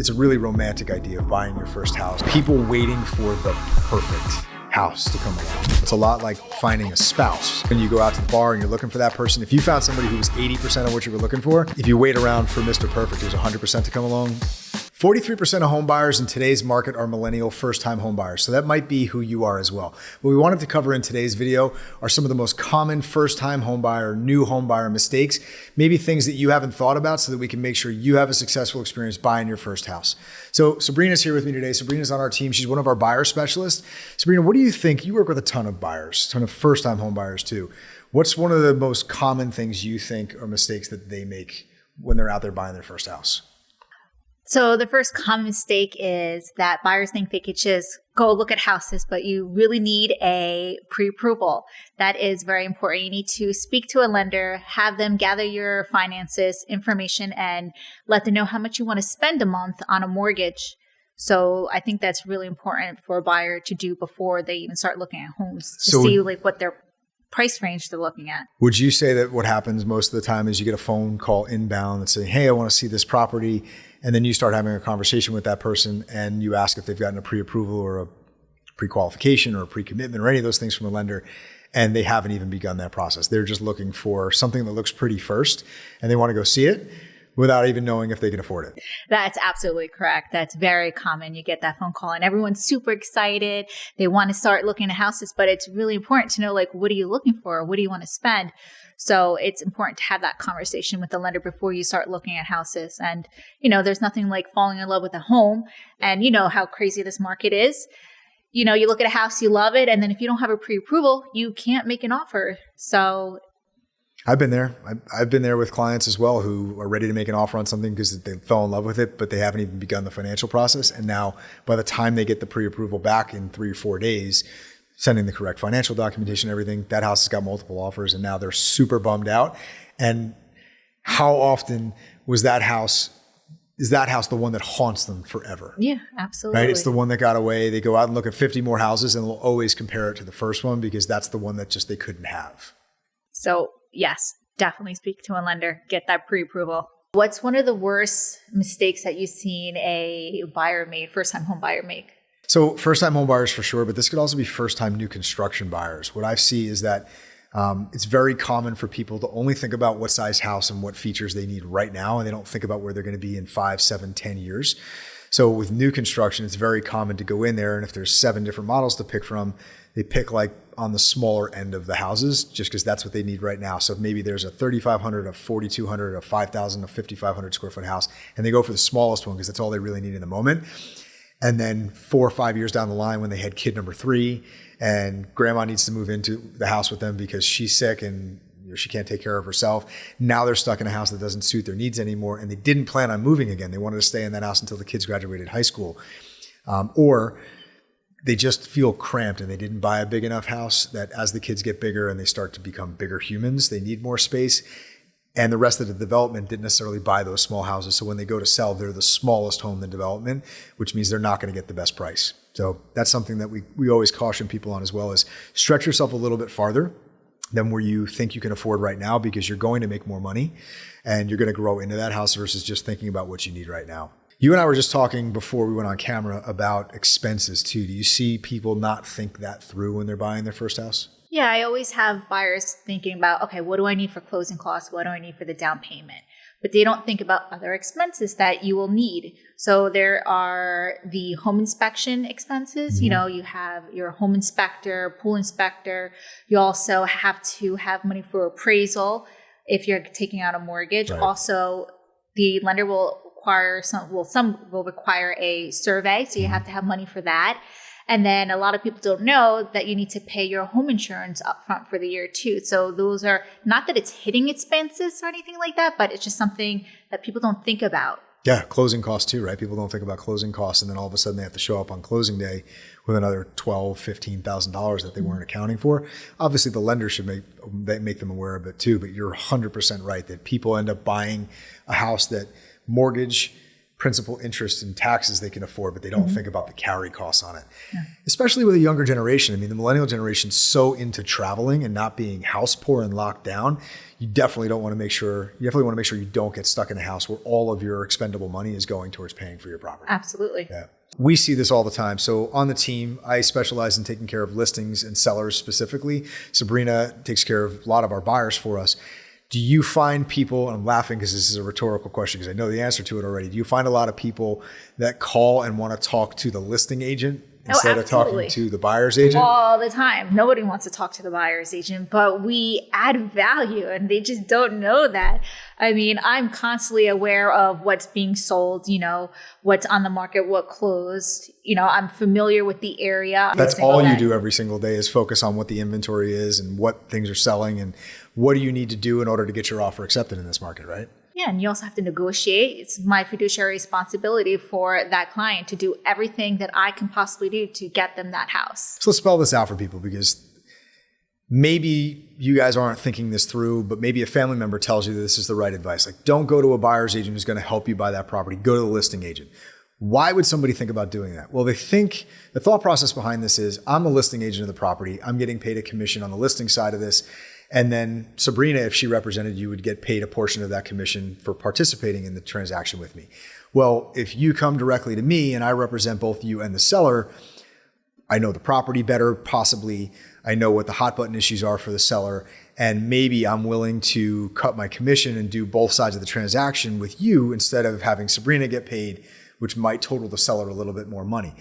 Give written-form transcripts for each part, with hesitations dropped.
It's a really romantic idea of buying your first house. People waiting for the perfect house to come along. It's a lot like finding a spouse. When you go out to the bar and you're looking for that person, if you found somebody who was 80% of what you were looking for, if you wait around for Mr. Perfect who's 100% to come along, 43% of home buyers in today's market are millennial first-time home buyers. So that might be who you are as well. What we wanted to cover in today's video are some of the most common first-time home buyer, new home buyer mistakes, maybe things that you haven't thought about so that we can make sure you have a successful experience buying your first house. So Sabrina's here with me today. Sabrina's on our team. She's one of our buyer specialists. Sabrina, what do you think? You work with a ton of buyers, a ton of first-time home buyers too. What's one of the most common things you think are mistakes that they make when they're out there buying their first house? So the first common mistake is that buyers think they could just go look at houses, but you really need a pre-approval. That is very important. You need to speak to a lender, have them gather your finances, information, and let them know how much you want to spend a month on a mortgage. So I think that's really important for a buyer to do before they even start looking at homes to see like what their price range they're looking at. Would you say that what happens most of the time is you get a phone call inbound that's saying, hey, I want to see this property. And then you start having a conversation with that person and you ask if they've gotten a pre-approval or a pre-qualification or a pre-commitment or any of those things from a lender, and they haven't even begun that process. They're just looking for something that looks pretty first and they want to go see it without even knowing if they can afford it. That's absolutely correct. That's very common. You get that phone call and everyone's super excited. They want to start looking at houses, but it's really important to know, like, what are you looking for? What do you want to spend? So it's important to have that conversation with the lender before you start looking at houses. And, you know, there's nothing like falling in love with a home. And you know how crazy this market is. You know, you look at a house, you love it. And then if you don't have a pre-approval, you can't make an offer. So I've been there. I've been there with clients as well who are ready to make an offer on something because they fell in love with it, but they haven't even begun the financial process. And now by the time they get the pre-approval back in 3 or 4 days, sending the correct financial documentation, everything, that house has got multiple offers and now they're super bummed out. And how often is that house the one that haunts them forever? Yeah, absolutely. Right? It's the one that got away. They go out and look at 50 more houses and they'll always compare it to the first one because that's the one that just they couldn't have. So yes, definitely speak to a lender, get that pre-approval. What's one of the worst mistakes that you've seen a buyer make, first-time home buyer make? So first-time home buyers for sure, but this could also be first-time new construction buyers. What I see is that it's very common for people to only think about what size house and what features they need right now, and they don't think about where they're going to be in 5, 7, 10 years. So with new construction, it's very common to go in there, and if there's 7 different models to pick from, they pick like on the smaller end of the houses just because that's what they need right now. So if maybe there's a 3,500, a 4,200, a 5,000, a 5,500 square foot house, and they go for the smallest one because that's all they really need in the moment. And then 4 or 5 years down the line when they had kid number 3 and grandma needs to move into the house with them because she's sick and she can't take care of herself. Now they're stuck in a house that doesn't suit their needs anymore and they didn't plan on moving again. They wanted to stay in that house until the kids graduated high school. Or they just feel cramped and they didn't buy a big enough house that as the kids get bigger and they start to become bigger humans, they need more space. And the rest of the development didn't necessarily buy those small houses. So when they go to sell, they're the smallest home in the development, which means they're not going to get the best price. So that's something that we always caution people on as well, is stretch yourself a little bit farther than where you think you can afford right now because you're going to make more money and you're going to grow into that house versus just thinking about what you need right now. You and I were just talking before we went on camera about expenses too. Do you see people not think that through when they're buying their first house? Yeah, I always have buyers thinking about, okay, what do I need for closing costs? What do I need for the down payment? But they don't think about other expenses that you will need. So there are the home inspection expenses. Mm-hmm. You know, you have your home inspector, pool inspector. You also have to have money for appraisal if you're taking out a mortgage. Right. Also, the lender will require some will require a survey. So you have to have money for that. And then a lot of people don't know that you need to pay your home insurance upfront for the year too. So those are not that it's hitting expenses or anything like that, but it's just something that people don't think about. Yeah, closing costs too, right? People don't think about closing costs, and then all of a sudden they have to show up on closing day with another $12,000, $15,000 that they weren't accounting for. Obviously, the lender should make them aware of it too, but you're 100% right that people end up buying a house that mortgage, principal, interest, and taxes they can afford, but they don't think about the carry costs on it. Yeah. Especially with a younger generation. I mean, the millennial generation is so into traveling and not being house poor and locked down. You definitely want to make sure you don't get stuck in a house where all of your expendable money is going towards paying for your property. Absolutely. Yeah. We see this all the time. So on the team, I specialize in taking care of listings and sellers specifically. Sabrina takes care of a lot of our buyers for us. Do you find people, and I'm laughing because this is a rhetorical question because I know the answer to it already. Do you find a lot of people that call and want to talk to the listing agent instead of talking to the buyer's agent? All the time. Nobody wants to talk to the buyer's agent, but we add value and they just don't know that. I mean, I'm constantly aware of what's being sold, what's on the market, what closed. I'm familiar with the area. That's all you do every single day is focus on what the inventory is and what things are selling and what do you need to do in order to get your offer accepted in this market, right? Yeah, and you also have to negotiate. It's my fiduciary responsibility for that client to do everything that I can possibly do to get them that house. So let's spell this out for people because maybe you guys aren't thinking this through, but maybe a family member tells you that this is the right advice. Like, don't go to a buyer's agent who's going to help you buy that property. Go to the listing agent. Why would somebody think about doing that? Well, they think the thought process behind this is I'm a listing agent of the property. I'm getting paid a commission on the listing side of this. And then Sabrina, if she represented you, would get paid a portion of that commission for participating in the transaction with me. Well, if you come directly to me and I represent both you and the seller, I know the property better, possibly. I know what the hot button issues are for the seller. And maybe I'm willing to cut my commission and do both sides of the transaction with you instead of having Sabrina get paid, which might total the seller a little bit more money.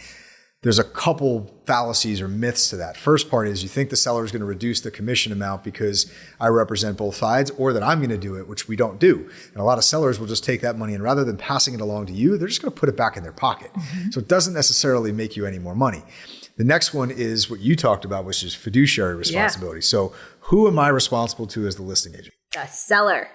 There's a couple fallacies or myths to that. First part is you think the seller is going to reduce the commission amount because I represent both sides or that I'm going to do it, which we don't do. And a lot of sellers will just take that money and rather than passing it along to you, they're just going to put it back in their pocket. So it doesn't necessarily make you any more money. The next one is what you talked about, which is fiduciary responsibility. Yeah. So who am I responsible to as the listing agent? The seller,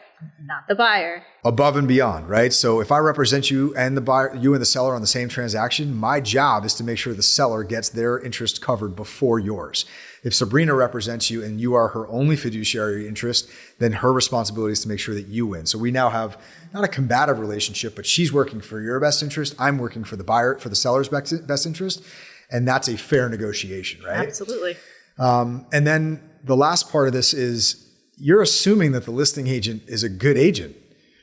not the buyer. Above and beyond, right? So if I represent you and the buyer, you and the seller on the same transaction, my job is to make sure the seller gets their interest covered before yours. If Sabrina represents you and you are her only fiduciary interest, then her responsibility is to make sure that you win. So we now have not a combative relationship, but she's working for your best interest. I'm working for the seller's best interest. And that's a fair negotiation, right? Absolutely. And then the last part of this is you're assuming that the listing agent is a good agent,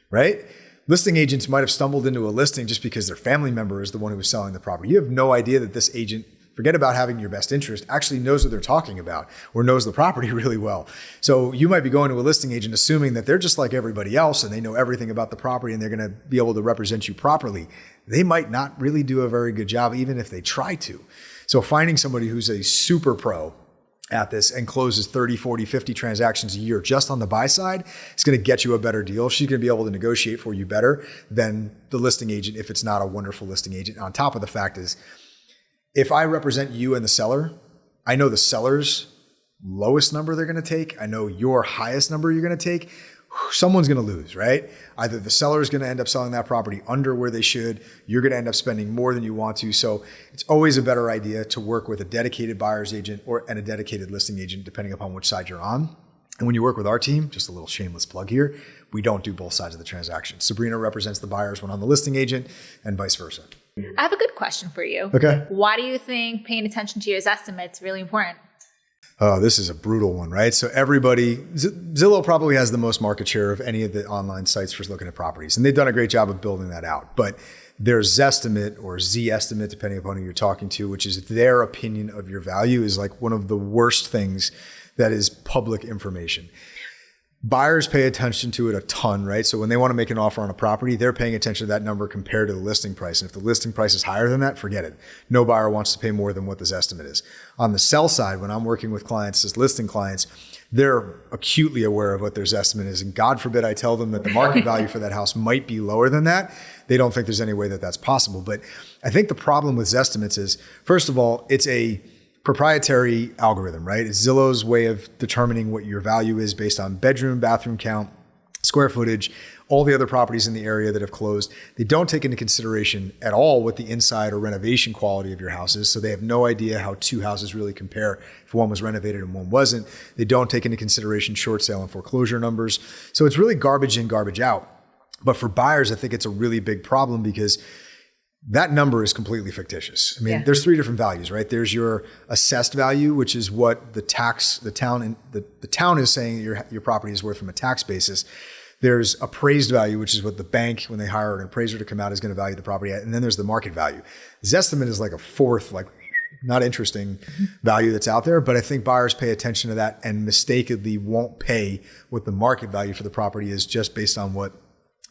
right? Listing agents might have stumbled into a listing just because their family member is the one who was selling the property. You have no idea that this agent, forget about having your best interest, actually knows what they're talking about or knows the property really well. So you might be going to a listing agent assuming that they're just like everybody else and they know everything about the property and they're going to be able to represent you properly. They might not really do a very good job even if they try to. So finding somebody who's a super pro at this and closes 30, 40, 50 transactions a year just on the buy side, it's going to get you a better deal. She's going to be able to negotiate for you better than the listing agent if it's not a wonderful listing agent. On top of the fact is, if I represent you and the seller, I know the seller's lowest number they're going to take. I know your highest number you're going to take. Someone's going to lose, right? Either the seller is going to end up selling that property under where they should. You're going to end up spending more than you want to. So it's always a better idea to work with a dedicated buyer's agent and a dedicated listing agent, depending upon which side you're on. And when you work with our team, just a little shameless plug here, we don't do both sides of the transaction. Sabrina represents the buyers when I'm the listing agent and vice versa. I have a good question for you. Okay. Why do you think paying attention to your Zestimate is really important? Oh, this is a brutal one, right? So Zillow probably has the most market share of any of the online sites for looking at properties. And they've done a great job of building that out. But there's Zestimate or Zestimate, depending upon who you're talking to, which is their opinion of your value, is like one of the worst things that is public information. Buyers pay attention to it a ton, right? So when they want to make an offer on a property, they're paying attention to that number compared to the listing price. And if the listing price is higher than that, forget it. No buyer wants to pay more than what this estimate is. On the sell side, when I'm working with clients as listing clients, they're acutely aware of what their estimate is. And God forbid I tell them that the market value for that house might be lower than that. They don't think there's any way that that's possible. But I think the problem with Zestimates is, first of all, it's a proprietary algorithm, right? It's Zillow's way of determining what your value is based on bedroom, bathroom count, square footage, all the other properties in the area that have closed. They don't take into consideration at all what the inside or renovation quality of your house is. So they have no idea how two houses really compare if one was renovated and one wasn't. They don't take into consideration short sale and foreclosure numbers. So it's really garbage in, garbage out. But for buyers, I think it's a really big problem because that number is completely fictitious. I mean, there's three different values, right? There's your assessed value, which is what the town is saying that your property is worth from a tax basis. There's appraised value, which is what the bank, when they hire an appraiser to come out, is going to value the property at. And then there's the market value. Zestimate is like a fourth, like not interesting value that's out there. But I think buyers pay attention to that and mistakenly won't pay what the market value for the property is just based on what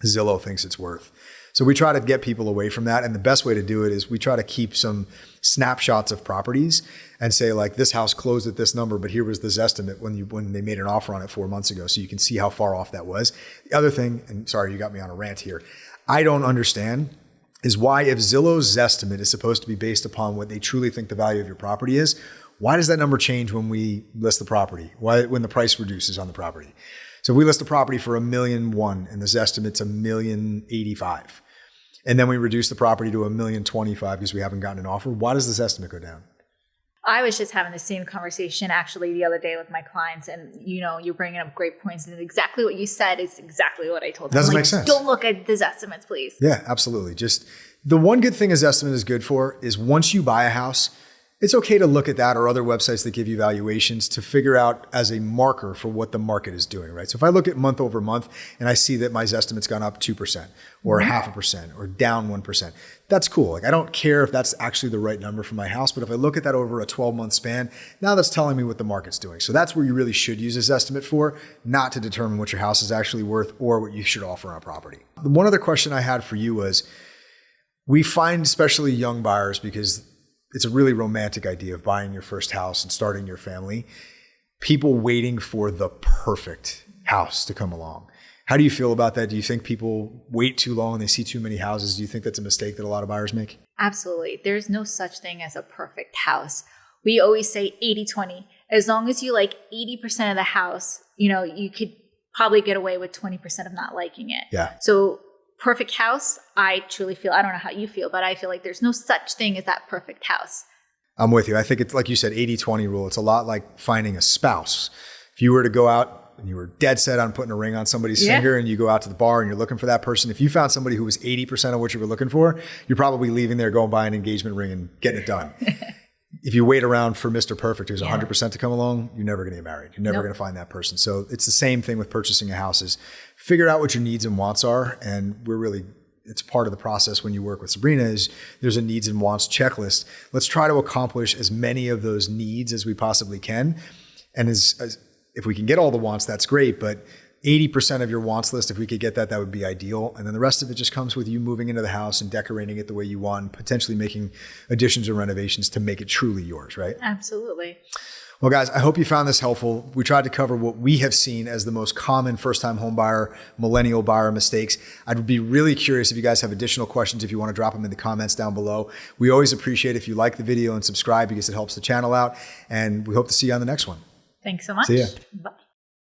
Zillow thinks it's worth. So we try to get people away from that. And the best way to do it is we try to keep some snapshots of properties and say, like, this house closed at this number, but here was the Zestimate when they made an offer on it 4 months ago. So you can see how far off that was. The other thing, and sorry, you got me on a rant here, I don't understand is why, if Zillow's Zestimate is supposed to be based upon what they truly think the value of your property is, why does that number change when we list the property? Why, when the price reduces on the property? So we list a property for $1.1 million and the Zestimate's $1.085 million. And then we reduce the property to $1.025 million because we haven't gotten an offer. Why does this estimate go down? I was just having the same conversation actually the other day with my clients, and you're bringing up great points, and exactly what you said is exactly what I told them. Doesn't make sense. Don't look at these estimates, please. Yeah, absolutely. Just the one good thing a Zestimate is good for is once you buy a house, it's okay to look at that or other websites that give you valuations to figure out as a marker for what the market is doing, right? So if I look at month over month and I see that my Zestimate's gone up 2% or 0.5% or down 1%, that's cool. Like, I don't care if that's actually the right number for my house, but if I look at that over a 12-month span, now that's telling me what the market's doing. So that's where you really should use this estimate for, not to determine what your house is actually worth or what you should offer on a property. One other question I had for you was, we find especially young buyers, because it's a really romantic idea of buying your first house and starting your family, people waiting for the perfect house to come along. How do you feel about that? Do you think people wait too long and they see too many houses? Do you think that's a mistake that a lot of buyers make? Absolutely. There's no such thing as a perfect house. We always say 80-20. As long as you like 80% of the house, you could probably get away with 20% of not liking it. Yeah. So perfect house, I truly feel, I don't know how you feel, but I feel like there's no such thing as that perfect house. I'm with you. I think it's like you said, 80-20 rule. It's a lot like finding a spouse. If you were to go out and you were dead set on putting a ring on somebody's finger and you go out to the bar and you're looking for that person, if you found somebody who was 80% of what you were looking for, you're probably leaving there, going buy an engagement ring and getting it done. If you wait around for Mr. Perfect, who's 100% to come along, you're never going to get married. You're never going to find that person. So it's the same thing with purchasing a house, is figure out what your needs and wants are. And it's part of the process when you work with Sabrina, is there's a needs and wants checklist. Let's try to accomplish as many of those needs as we possibly can. And if we can get all the wants, that's great. But 80% of your wants list, if we could get that, that would be ideal. And then the rest of it just comes with you moving into the house and decorating it the way you want, and potentially making additions or renovations to make it truly yours, right? Absolutely. Well, guys, I hope you found this helpful. We tried to cover what we have seen as the most common first-time home buyer, millennial buyer mistakes. I'd be really curious if you guys have additional questions, if you want to drop them in the comments down below. We always appreciate if you like the video and subscribe, because it helps the channel out. And we hope to see you on the next one. Thanks so much. See ya. Bye.